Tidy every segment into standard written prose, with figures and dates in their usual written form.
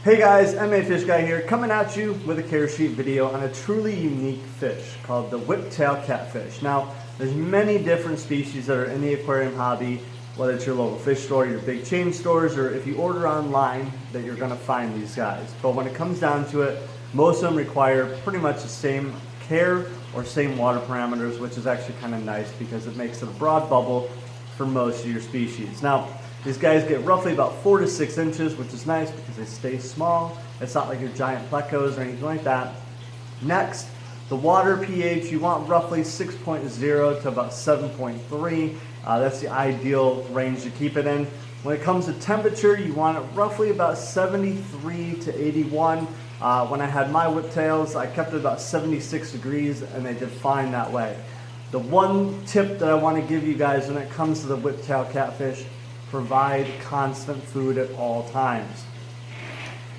Hey guys, Fish Guy here, coming at you with a care sheet video on a truly unique fish called the Whiptail catfish. Now, there's many different species that are in the aquarium hobby, whether it's your local fish store, your big chain stores, or if you order online, that you're going to find these guys. But when it comes down to it, most of them require pretty much the same care or same water parameters, which is actually kind of nice because it makes it a broad bubble for most of your species. Now, these guys get roughly about 4 to 6 inches, which is nice because they stay small. It's not like your giant plecos or anything like that. Next, the water pH, you want roughly 6.0 to about 7.3. That's the ideal range to keep it in. When it comes to temperature, you want it roughly about 73 to 81. When I had my whiptails, I kept it about 76 degrees and they did fine that way. The one tip that I want to give you guys when it comes to the whiptail catfish, provide constant food at all times.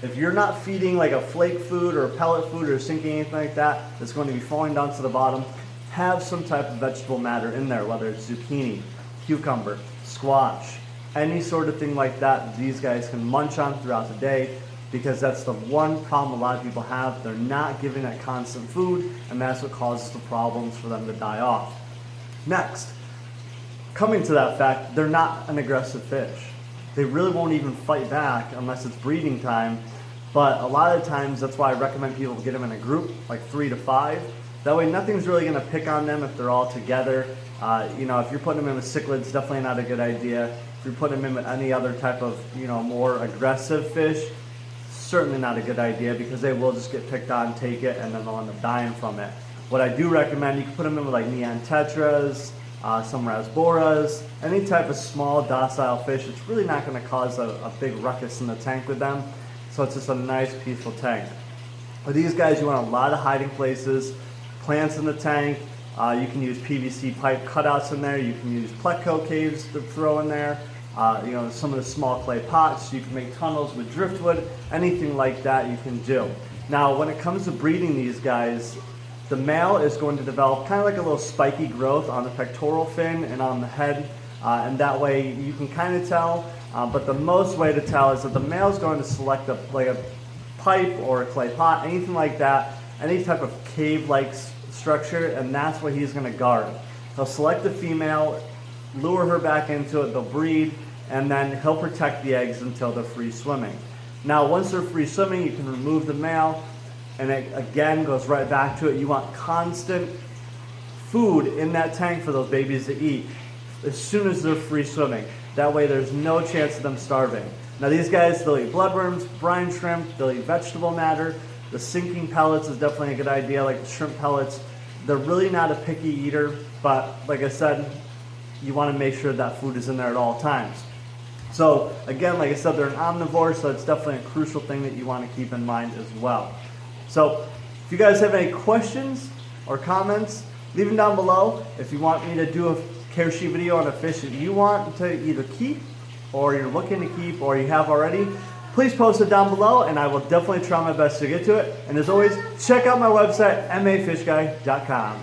If you're not feeding like a flake food or a pellet food or sinking anything like that that's going to be falling down to the bottom, have some type of vegetable matter in there, whether it's zucchini, cucumber, squash, any sort of thing like that these guys can munch on throughout the day, because that's the one problem a lot of people have. They're not giving that constant food, and that's what causes the problems for them to die off. Next, coming to that fact, they're not an aggressive fish. They really won't even fight back unless it's breeding time. But a lot of times, that's why I recommend people get them in a group, like 3 to 5. That way, nothing's really going to pick on them if they're all together. If you're putting them in with cichlids, definitely not a good idea. If you're putting them in with any other type of, more aggressive fish, certainly not a good idea, because they will just get picked on, take it, and then they'll end up dying from it. What I do recommend, you can put them in with like neon tetras, some rasboras, any type of small docile fish. It's really not going to cause a big ruckus in the tank with them, so it's just a nice peaceful tank. With these guys, you want a lot of hiding places, plants in the tank. You can use PVC pipe cutouts in there. You can use pleco caves to throw in there. Some of the small clay pots. You can make tunnels with driftwood, anything like that you can do. Now, when it comes to breeding these guys, the male is going to develop kind of like a little spiky growth on the pectoral fin and on the head, and that way you can kind of tell, but the most way to tell is that the male is going to select a pipe or a clay pot, anything like that, any type of cave-like structure, and that's what he's going to guard. He'll select the female, lure her back into it, they'll breed, and then he'll protect the eggs until they're free swimming. Now, once they're free swimming, you can remove the male, and it again goes right back to it. You want constant food in that tank for those babies to eat as soon as they're free swimming. That way there's no chance of them starving. Now these guys, they'll eat bloodworms, brine shrimp, they'll eat vegetable matter. The sinking pellets is definitely a good idea, like the shrimp pellets. They're really not a picky eater, but like I said, you want to make sure that food is in there at all times. So again, like I said, they're an omnivore, so it's definitely a crucial thing that you want to keep in mind as well. So if you guys have any questions or comments, leave them down below. If you want me to do a care sheet video on a fish that you want to either keep, or you're looking to keep, or you have already, please post it down below and I will definitely try my best to get to it. And as always, check out my website, mafishguy.com.